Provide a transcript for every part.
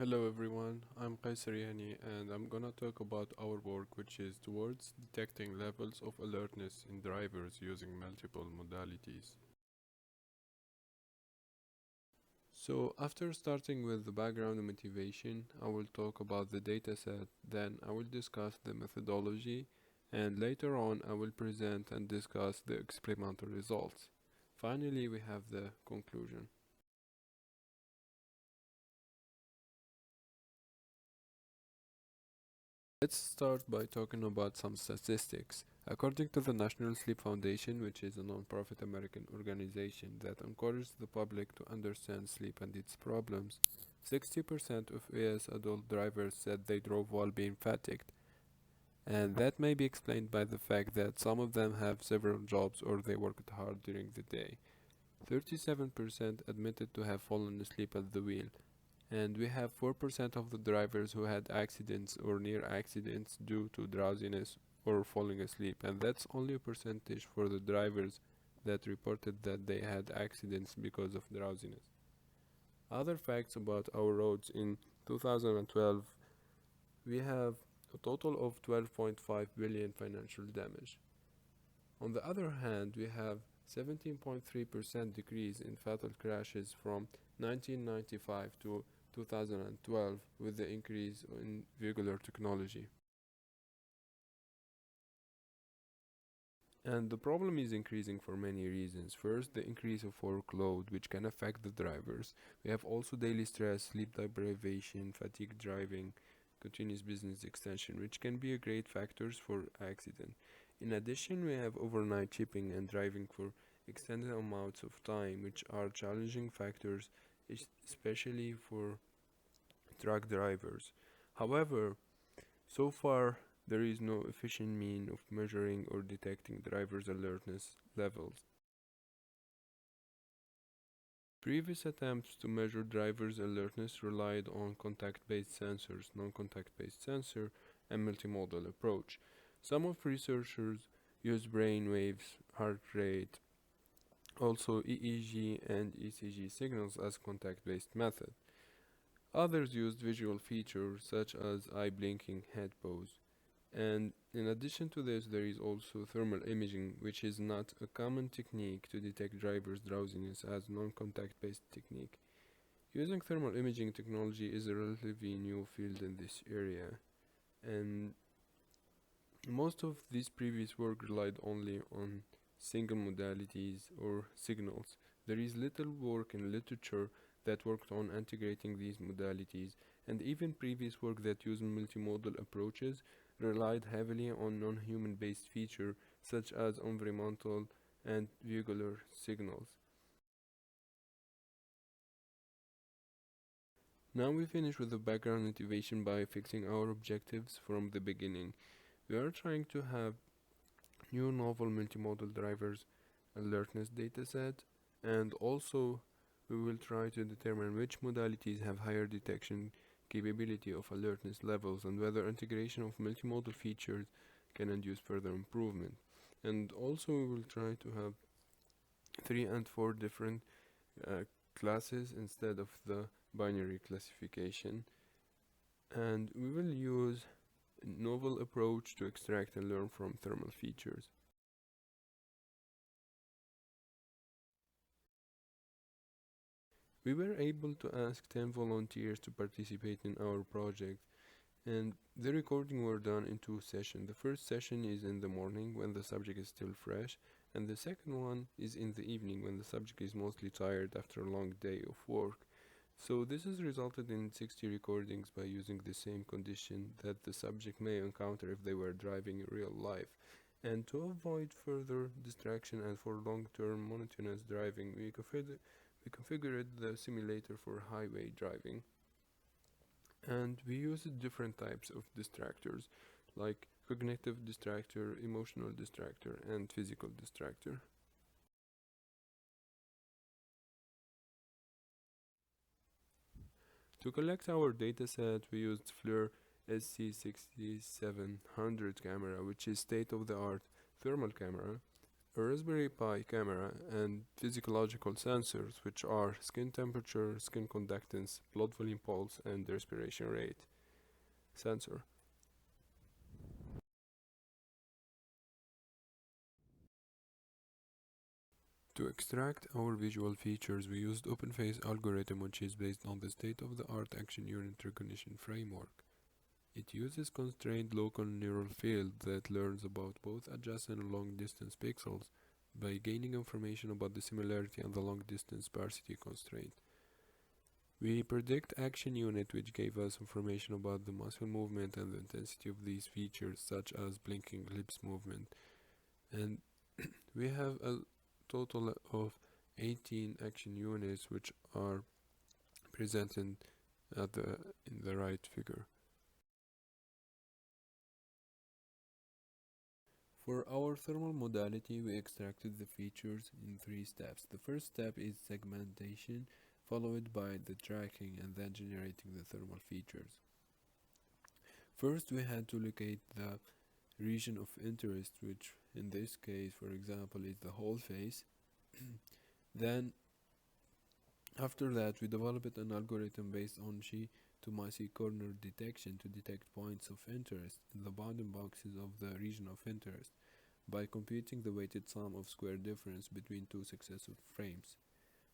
Hello everyone, I'm Kayseriani and I'm gonna talk about our work which is towards detecting levels of alertness in drivers using multiple modalities. So after starting with the background and motivation, I will talk about the dataset, then I will discuss the methodology, and later on I will present and discuss the experimental results. Finally, we have the conclusion. Let's start by talking about some statistics. According to the National Sleep Foundation, which is a non-profit American organization that encourages the public to understand sleep and its problems, 60% of US adult drivers said they drove while being fatigued, and that may be explained by the fact that some of them have several jobs or they worked hard during the day. 37% admitted to have fallen asleep at the wheel, and we have 4% of the drivers who had accidents or near accidents due to drowsiness or falling asleep, and that's only a percentage for the drivers that reported that they had accidents because of drowsiness. Other facts about our roads in 2012, we have a total of 12.5 billion financial damage. On the other hand, we have 17.3% decrease in fatal crashes from 1995 to 2012 with the increase in vehicular technology. And the problem is increasing for many reasons. First, the increase of workload, which can affect the drivers. We have also daily stress, sleep deprivation, fatigue driving, continuous business extension, which can be a great factors for accident. In addition, we have overnight shipping and driving for extended amounts of time, which are challenging factors, especially for truck drivers. However, so far there is no efficient mean of measuring or detecting drivers' alertness levels. Previous attempts to measure drivers' alertness relied on contact-based sensors, non-contact-based sensor, and multimodal approach. Some of researchers use brain waves, heart rate, also EEG and ECG signals as contact-based method. Others used visual features such as eye blinking, head pose. And in addition to this, there is also thermal imaging, which is not a common technique to detect drivers' drowsiness as non-contact based technique. Using thermal imaging technology is a relatively new field in this area, and most of this previous work relied only on single modalities or signals. There is little work in literature that worked on integrating these modalities, and even previous work that used multimodal approaches relied heavily on non-human based features such as environmental and vehicular signals. Now we finish with the background motivation by fixing our objectives from the beginning. We are trying to have new novel multimodal drivers alertness dataset, and also we will try to determine which modalities have higher detection capability of alertness levels and whether integration of multimodal features can induce further improvement. And also we will try to have 3 and 4 different uh, classes instead of the binary classification, and we will use a novel approach to extract and learn from thermal features. We were able to ask 10 volunteers to participate in our project, and the recording were done in 2 sessions. The first session is in the morning when the subject is still fresh, and the second one is in the evening when the subject is mostly tired after a long day of work. So this has resulted in 60 recordings by using the same condition that the subject may encounter if they were driving in real life. And to avoid further distraction and for long-term monotonous driving, we configured the simulator for highway driving. And we used different types of distractors, like cognitive distractor, emotional distractor, and physical distractor. To collect our dataset, we used FLIR SC6700 camera, which is state-of-the-art thermal camera, A Raspberry Pi camera and physiological sensors, which are skin temperature, skin conductance, blood volume pulse, and respiration rate sensor. To extract our visual features, we used OpenFace algorithm, which is based on the state-of-the-art action unit recognition framework. It uses constrained local neural field that learns about both adjacent and long-distance pixels by gaining information about the similarity and the long-distance sparsity constraint. We predict action unit, which gave us information about the muscle movement and the intensity of these features, such as blinking lips movement. And we have a total of 18 action units, which are presented in the right figure. For our thermal modality, we extracted the features in 3 steps. The first step is segmentation, followed by the tracking and then generating the thermal features. First, we had to locate the region of interest, which in this case, for example, is the whole face. Then, after that, we developed an algorithm based on G to corner detection to detect points of interest in the bounding boxes of the region of interest by computing the weighted sum of square difference between 2 successive frames.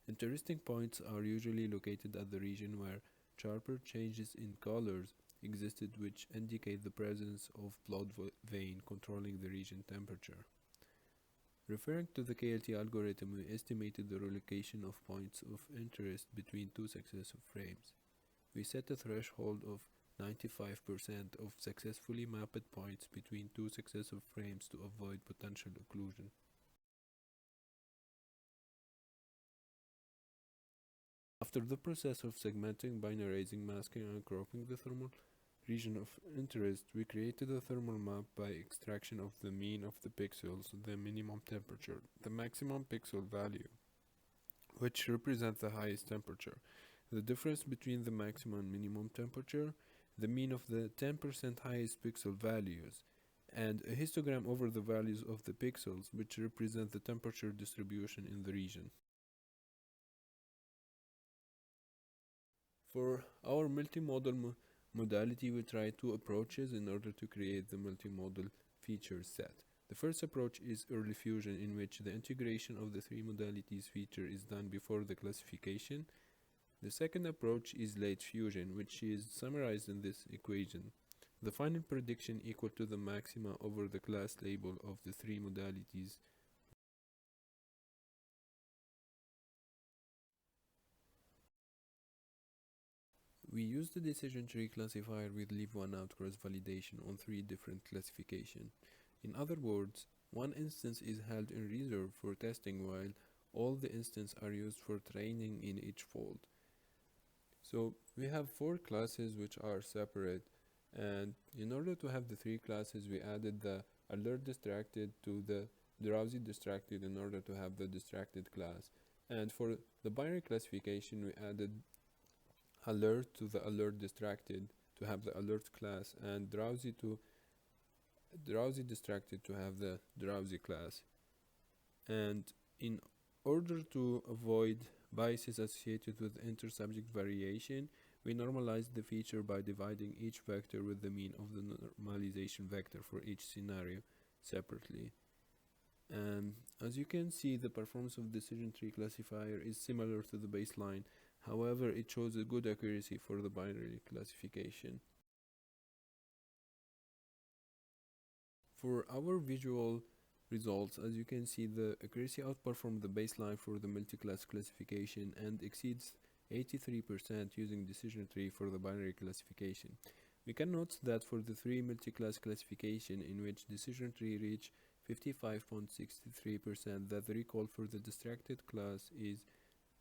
Interesting points are usually located at the region where sharper changes in colors existed, which indicate the presence of blood vein controlling the region temperature. Referring to the KLT algorithm, we estimated the relocation of points of interest between 2 successive frames. We set a threshold of 95% of successfully mapped points between 2 successive frames to avoid potential occlusion. After the process of segmenting, binarizing, masking, and cropping the thermal region of interest, we created a thermal map by extraction of the mean of the pixels, the minimum temperature, the maximum pixel value, which represent the highest temperature, the difference between the maximum and minimum temperature, the mean of the 10% highest pixel values, and a histogram over the values of the pixels, which represent the temperature distribution in the region. For our multimodal modality, we try 2 approaches in order to create the multimodal feature set. The first approach is early fusion, in which the integration of the 3 modalities feature is done before the classification. The second approach is late fusion, which is summarized in this equation. The final prediction equal to the maxima over the class label of the 3 modalities. We use the decision tree classifier with leave one out cross validation on 3 different classifications. In other words, one instance is held in reserve for testing while all the instances are used for training in each fold. So we have 4 classes which are separate, and in order to have the 3 classes, we added the alert distracted to the drowsy distracted in order to have the distracted class. And for the binary classification, we added alert to the alert distracted to have the alert class, and drowsy distracted to have the drowsy class. And in order to avoid biases associated with intersubject variation, we normalize the feature by dividing each vector with the mean of the normalization vector for each scenario separately. As you can see, the performance of decision tree classifier is similar to the baseline. However, it shows a good accuracy for the binary classification. For our visual results, as you can see, the accuracy outperformed the baseline for the multi-class classification and exceeds 83% using decision tree for the binary classification. We can note that for the 3 multi-class classification, in which decision tree reached 55.63%, that the recall for the distracted class is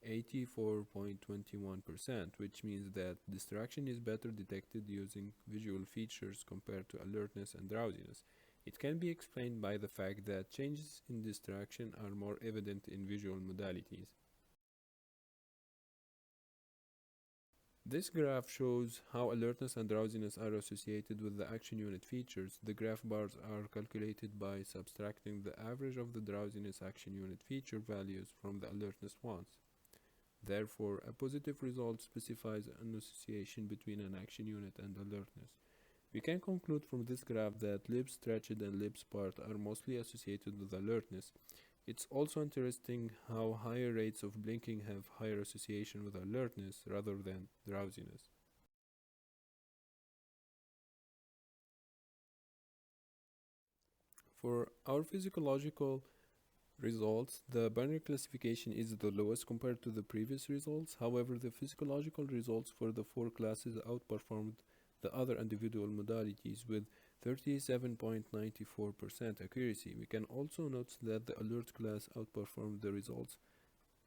84.21%, which means that distraction is better detected using visual features compared to alertness and drowsiness. It can be explained by the fact that changes in distraction are more evident in visual modalities. This graph shows how alertness and drowsiness are associated with the action unit features. The graph bars are calculated by subtracting the average of the drowsiness action unit feature values from the alertness ones. Therefore, a positive result specifies an association between an action unit and alertness. We can conclude from this graph that lips stretched and lips part are mostly associated with alertness. It's also interesting how higher rates of blinking have higher association with alertness rather than drowsiness. For our physiological results, the binary classification is the lowest compared to the previous results. However, the physiological results for the four classes outperformed the other individual modalities with 37.94% accuracy. We can also note that the alert class outperformed the results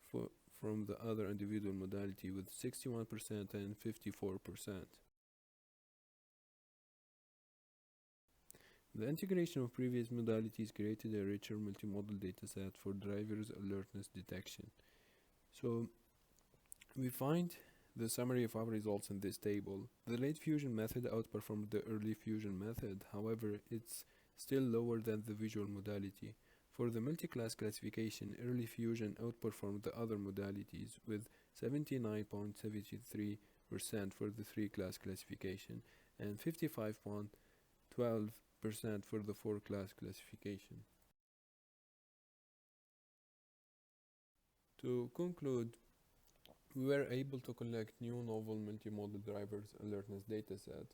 for, from the other individual modality with 61% and 54%. The integration of previous modalities created a richer multimodal dataset for drivers' alertness detection. So we find the summary of our results in this table. The late fusion method outperformed the early fusion method, however, it's still lower than the visual modality. For the multi-class classification, early fusion outperformed the other modalities with 79.73% for the three-class classification and 55.12% for the four-class classification. To conclude, we were able to collect new novel multimodal drivers alertness dataset,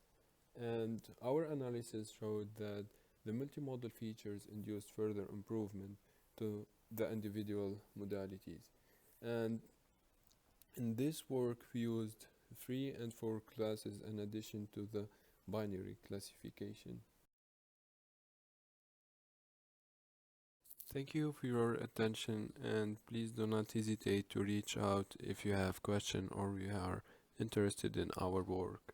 and our analysis showed that the multimodal features induced further improvement to the individual modalities. And in this work, we used 3 and 4 classes in addition to the binary classification. Thank you for your attention, and please do not hesitate to reach out if you have questions or you are interested in our work.